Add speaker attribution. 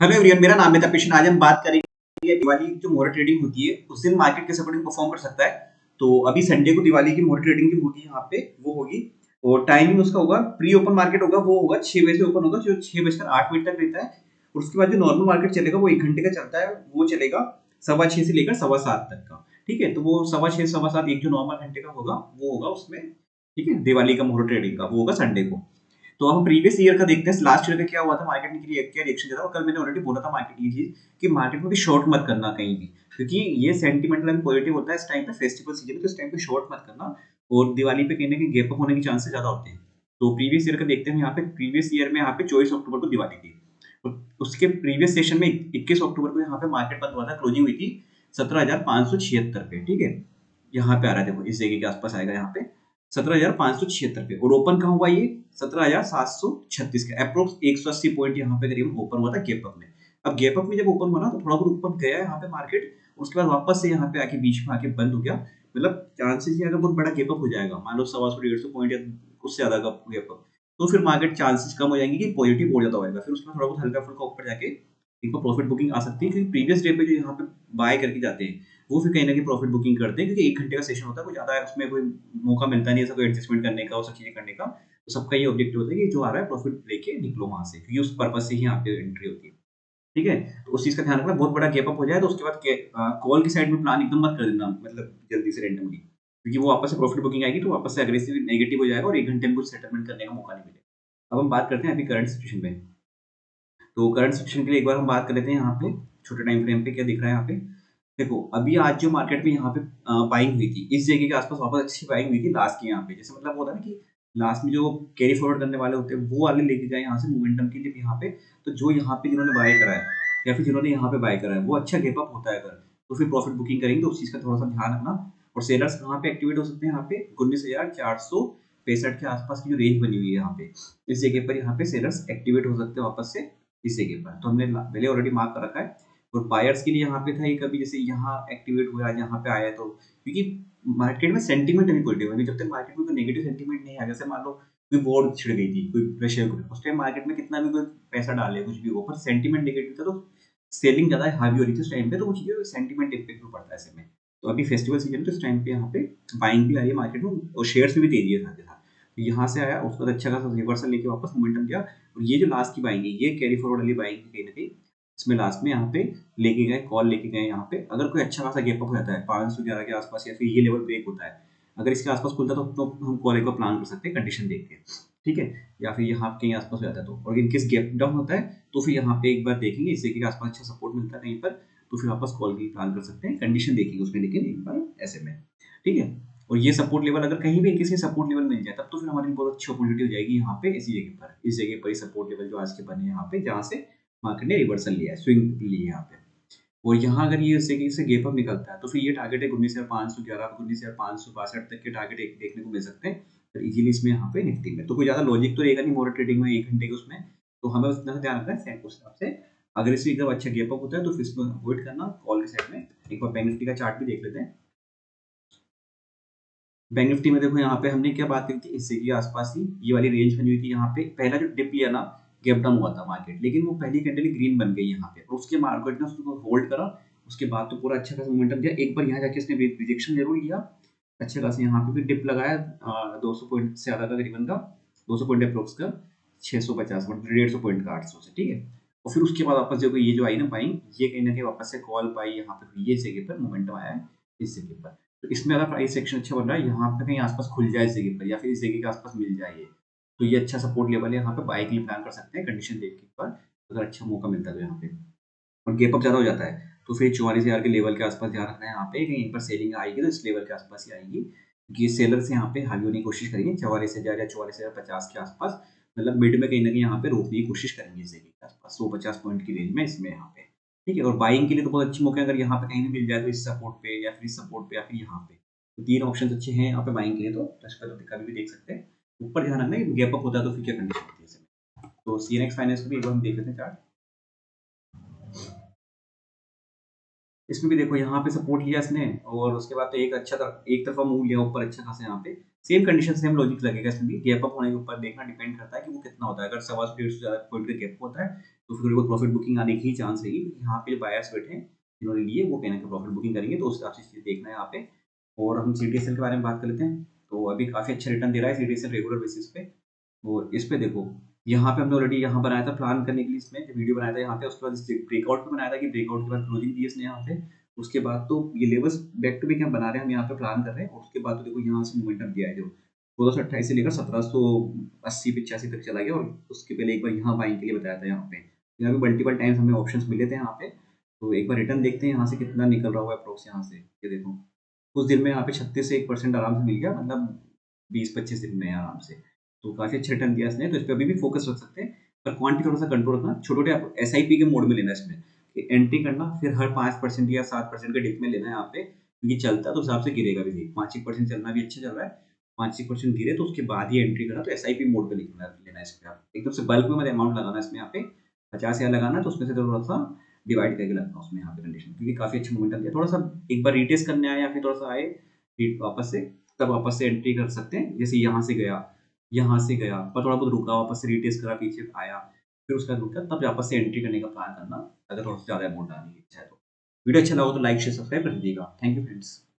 Speaker 1: Hello everyone, मेरा नाम है तपेश। आज हम बात करेंगे दिवाली की जो मोहर ट्रेडिंग होती है उस दिन मार्केट कैसे अकॉर्डिंग परफॉर्म कर सकता है। तो अभी संडे को दिवाली की मोहर ट्रेडिंग जो होगी यहाँ पे वो होगी और टाइमिंग उसका होगा प्री ओपन मार्केट होगा, वो होगा 6 बजे से ओपन होगा जो 6 बजकर 8 मिनट तक रहता है। और उसके बाद जो नॉर्मल मार्केट चलेगा वो 1 घंटे का चलता है, वो चलेगा 6:15 से लेकर 7:15 तक का। ठीक है, तो वो 6:15 7:15 एक जो नॉर्मल घंटे का होगा वो होगा उसमें। ठीक है, दिवाली का मोहर ट्रेडिंग का वो होगा संडे को। तो हम प्रीवियस ईयर का देखते हैं, लास्ट ईयर का क्या हुआ था, मार्केट ने क्या रिएक्शन दिया था। और कल मैंने ऑलरेडी बोला था मार्केट ये चीज कि मार्केट में भी शॉर्ट मत करना कहीं भी, क्योंकि ये सेंटिमेंटल एंड पॉजिटिव होता है इस टाइम पे, फेस्टिवल सीजन है, तो इस टाइम पे शॉर्ट मत करना। और दिवाली पे कहीं ना कहीं गैप अप होने के चांसेस ज्यादा होते हैं। तो प्रीवियस ईयर का देखते हैं यहाँ पे, प्रीवियस ईयर में यहाँ पे 24 अक्टूबर को दिवाली थी और उसके प्रीवियस सेशन में 21 अक्टूबर को यहाँ पे मार्केट बंद हुआ था, क्लोजिंग हुई थी 17,576 पे। ठीक है, यहाँ पे आ रहा है, देखो इस जगह के आसपास आएगा यहाँ पे 17,576 पे। और ओपन कहाँ हुआ ये 17,736 का, अप्रोक्स 180 पॉइंट यहाँ पे करीब ओपन हुआ था गैप अप में। अब गैप अप में जब ओपन हुआ ना तो थोड़ा बहुत ऊपर गया यहाँ पे मार्केट, उसके बाद वापस से यहाँ पे आके बीच में आके बंद हो गया। मतलब चांसेस ये अगर बहुत बड़ा गैप अप हो जाएगा, मान लो 125 150 पॉइंट या उससे ज्यादा का गैप अप, तो फिर मार्केट चांसेस कम हो जाएंगे कि पॉजिटिव और ज्यादा होगा, फिर उसमें थोड़ा बहुत हल्का फुल्का ऊपर जाके इनको प्रॉफिट बुकिंग आ सकती है। क्योंकि प्रीवियस डे पे जो यहाँ पे बाय करके जाते हैं वो फिर कहीं ना कहीं प्रॉफिट बुकिंग करते हैं, क्योंकि 1 घंटे का सेशन होता है, कोई ज्यादा उसमें कोई मौका मिलता नहीं है कोई एडजस्टमेंट करने का और सब चीजें करने का। तो सबका ये ऑब्जेक्टिव होता है कि जो आ रहा है प्रॉफिट लेके निकलो वहां से, क्योंकि उस पर्पज से ही यहाँ पे एंट्री होती है। ठीक है, तो उस चीज का ध्यान रखना, बहुत बड़ा गैप अप हो जाए तो उसके बाद कॉल की साइड में प्लान एकदम मत कर देना, मतलब जल्दी से रेंडमली, क्योंकि वो वापस से प्रॉफिट बुकिंग आएगी तो वापस से अग्रेसिव नेगेटिव हो जाएगा और 1 घंटे में कुछ सेटलमेंट करने का मौका नहीं मिलेगा। अब हम बात करते हैं अभी करंट सिचुएशन पे। तो करंट सिचुएशन के लिए एक बार हम बात कर लेते हैं यहाँ पे छोटे टाइम फ्रेम पे क्या दिख रहा है यहाँ पे। देखो अभी आज जो मार्केट में यहाँ पे बाइंग हुई थी इस जगह के आसपास, वापस अच्छी बाइंग हुई थी लास्ट की यहाँ पे, जैसे मतलब होता है ना कि लास्ट में जो कैरी फॉरवर्ड करने वाले होते हैं वो वाले लेके गए यहाँ से मोमेंटम के लिए यहाँ पे। तो जो यहाँ पे जिन्होंने बाय करा है या फिर जिन्होंने यहाँ पे बाय करा है वो अच्छा गेप अप होता है अगर, तो फिर प्रॉफिट बुकिंग करेंगे, तो उस चीज का थोड़ा सा ध्यान रखना। और सेलर्स कहाँ पे एक्टिवेट हो सकते हैं, यहाँ पे 19,465 के आसपास की जो रेंज बनी हुई है यहाँ पे, इस जगह पर यहाँ पे सेलर्स एक्टिवेट हो सकते हैं वापस से इस जगह पर। तो हमने पहले ऑलरेडी मार्क कर रखा है। और बायर्स के लिए यहाँ पे था ये, कभी जैसे यहाँ एक्टिवेट हुआ यहाँ पे आया, तो क्योंकि मार्केट में सेंटीमेंट अभी पॉजिटिव है, जब तक मार्केट में कोई नेगेटिव सेंटीमेंट नहीं आ, जैसे मान लो कोई वॉर छिड़ गई थी, कोई प्रेशर ग्रुप, उस टाइम मार्केट में कितना भी कोई पैसा डाले कुछ भी हो, पर सेंटीमेंट नेगेटिव था तो सेलिंग ज्यादा हावी हो रही थी उस टाइम पे, तो वो चीजें सेंटीमेंट इम्पैक्ट भी पड़ता है ऐसे में। तो अभी फेस्टिवल सीजन तो इस टाइम पे यहाँ पे बाइंग भी आ रही है मार्केट में और शेयर्स में भी तेजी है साथ ही साथ। तो यहाँ से आया उसके बाद अच्छा खासा रिवर्सल लेके वापस मोमेंटम गया। और ये जो लास्ट की बाइंग है ये कैरी फॉरवर्ड वाली बाइंग कहीं ना कहीं इसमें लास्ट में यहाँ पे लेके गए, कॉल लेके गए यहाँ पे। अगर कोई अच्छा खासा गैप अप हो जाता है 511 के आसपास या फिर ये लेवल ब्रेक होता है, अगर इसके आसपास खुलता है तो हम कॉल एक प्लान कर सकते हैं कंडीशन देख के। ठीक है, या फिर यहाँ कहीं आसपास हो जाता है तो, और इनकेस गैप डाउन होता है तो फिर यहाँ पे एक बार देखेंगे इससे के आसपास अच्छा सपोर्ट मिलता है कहीं पर, तो फिर वापस कॉल की प्लान कर सकते हैं, कंडीशन देखेंगे उसमें लेकिन एक बार ऐसे में। ठीक है, और ये सपोर्ट लेवल अगर कहीं भी किसी सपोर्ट लेवल मिल जाए तब तो फिर हमारी बहुत अच्छी अपॉर्चुनिटी हो जाएगी यहाँ पे इसी जगह पर, इस जगह पर सपोर्ट लेवल जो आज के बने यहाँ पे, जहाँ से मार्केट ने रिवर्सल लिया है, स्विंग ली है यहाँ पे। और यहाँ अगर ये इससे गैप अप निकलता है तो फिर ये टारगेट है 19,511 19,562 तक के टारगेट एक देखने को मिल सकते हैं फिर इजीली इसमें यहाँ पे निफ्टी में। तो कोई ज्यादा लॉजिक तो रहेगा नहीं मोर ट्रेडिंग में 1 घंटे के उसमें, तो हमें उतना सा ध्यान रखना है उस हिसाब से। अगर इसमें एकदम अच्छा गैप अप होता है तो फिर इसको अवॉइड करना कॉल के साइड में। एक बार बैंक निफ्टी का चार्ट भी देख लेते हैं। बैंक निफ्टी में देखो यहाँ पे हमने क्या बात करी थी, इससे के आसपास ही ये वाली रेंज बनी हुई थी यहाँ पे, पहला जो डिप लिया ना गैप डाउन हुआ था मार्केट, लेकिन वो पहली कैंडल ग्रीन बन गई यहाँ पे और उसके मार्केट ने उसको होल्ड करा। उसके बाद तो पूरा अच्छा खासा मोमेंटम दिया, एक बार यहाँ जाके इसने रिजेक्शन जरूर लिया, अच्छा खासा यहाँ पे भी डिप लगाया 200 पॉइंट से ज्यादा का करीबन का, 200 पॉइंट अप्रोक्स का, 650 मतलब 150 पॉइंट का 800 से। ठीक है, और फिर उसके बाद वापस देखो ये जो आई ना बाइंग, ये कहीं ना कहीं वापस से कॉल पाई यहाँ पे, ये जगह पर मोमेंटम आया है इस जगह पर। तो इसमें अगर प्राइस सेक्शन अच्छा बन रहा है यहाँ पे कहीं आसपास खुल जाए इस जगह पर या फिर इस जगह के आसपास मिल जाए ये, तो ये अच्छा सपोर्ट लेवल है, यहाँ पे बाइक के लिए प्लान कर सकते हैं कंडीशन देख के एक बार, अगर अच्छा मौका मिलता है तो यहाँ पे। और गैप अप ज्यादा हो जाता है तो फिर 44,000 के लेवल के आसपास ध्यान रखना है, यहाँ पे कहीं पर सेलिंग आएगी तो इस लेवल के आसपास ही आएगी, क्योंकि सेलर से यहाँ पे हावी होने की कोशिश करेंगे 44,000 या 44,050 के आसपास, मतलब मिड में कहीं ना कहीं यहाँ पे रोकने की कोशिश करेंगे इस जगह के आसपास 150 पॉइंट की रेंज में इसमें यहाँ पे। ठीक है, और बाइंग के लिए तो बहुत अच्छे मौके हैं, अगर यहाँ पे कहीं भी मिल जाए तो इस सपोर्ट पे या फिर इस सपोर्ट पे या फिर यहाँ पे, तो 3 ऑप्शन अच्छे हैं यहाँ पे बाइंग के लिए, तो इस पर कभी भी देख सकते हैं। ऊपर ध्यान रखना है गैप अप होता है तो फिर क्या कंडीशन होती है इसमें। तो सीएनएक्स फाइनेंस को भी एक बार हम देख लेते हैं चार्ट। इसमें भी देखो यहाँ पे सपोर्ट लिया इसने और उसके बाद तो एक अच्छा एक तरफा मूव लिया ऊपर अच्छा खासा, यहाँ पे सेम कंडीशन सेम लॉजिक लगेगा इसमें भी, गैप अप होने के ऊपर देखना डिपेंड करता है कि वो कितना होता है, अगर 125 150 से ज्यादा पॉइंट का गैप होता है तो फिर थोड़ी बहुत प्रॉफिट बुकिंग आने की ही चांस रहेगी, क्योंकि यहाँ पे जो बायर्स बैठे हैं, जिन्होंने लिए वो कहीं न कहीं प्रॉफिट बुकिंग करेंगे, तो उस हिसाब से चीज़ देखना है यहाँ पे। और हम सीटीएसएल के बारे में बात कर लेते हैं, तो अभी काफ़ी अच्छा रिटर्न दे रहा है सीटीएसएल रेगुलर बेसिस पे। और इस पे देखो, यहाँ पे हमने ऑलरेडी यहाँ बनाया था प्लान करने के लिए, इसमें जो वीडियो बनाया था यहाँ पे, उसके बाद इस ब्रेकआउट पे बनाया था कि ब्रेकआउट के बाद क्लोजिंग दी इसने यहाँ पे। उसके बाद तो ये लेवल्स बैक टू बैक हम बना रहे हैं, हम यहाँ पे प्लान कर रहे हैं, और उसके बाद तो देखो यहाँ से मोमेंटम दिया है जो 1628 से लेकर 1780-85 तक चला गया, और उसके पहले एक बार यहाँ बाइंग के लिए बताया था यहाँ पे। यहाँ पे मल्टीपल टाइम्स हमें ऑप्शंस मिले थे यहाँ पे। तो एक बार रिटर्न देखते हैं यहाँ से कितना निकल रहा हुआ है अप्रोक्स यहाँ से, ये देखो। कुछ दिन में यहाँ पे 36 से 1% आराम से मिल गया, मतलब 20-25 दिन में आराम से। तो काफ़ी अच्छा रिटर्न दिया इसने, तो इस पे अभी भी फोकस रख सकते हैं, पर क्वांटिटी थोड़ा-सा कंट्रोल रखना। छोटे-छोटे आप एसआईपी के मोड में लेना है इसमें, कि एंट्री करना, फिर हर 5% या 7% के डिप में लेना है यहाँ पे, क्योंकि चलता है तो उस हिसाब से गिरेगा भी नहीं। 5-1% चलना भी अच्छा चल रहा है, 5-1% गिरे तो उसके बाद ही एंट्री करना, तो एसआईपी मोड पे लेना है इस पे आप। एकदम से बल्क में मत अमाउंट लगाना है इसमें यहाँ पे, 50,000 लगाना है तो उसमें से थोड़ा-सा डिवाइड करके लगना उसमें यहाँ पे कंडीशन, क्योंकि काफ़ी अच्छा मोमेंटम दिया। थोड़ा-सा एक बार रीटेस्ट करने आए या फिर थोड़ा-सा आए हिट वापस से, तब वापस से एंट्री कर सकते हैं। जैसे यहाँ से गया, पर थोड़ा बहुत रुका, वापस से रीटेस्ट करा, पीछे आया, फिर उसके बाद रुका, तब वापस से एंट्री करने का प्लान करना, अगर थोड़ा-सा ज़्यादा अमाउंट डालनी है इच्छा है तो। वीडियो अच्छा लगा हो तो लाइक, शेयर, सब्सक्राइब कर दीजिएगा। Thank you friends.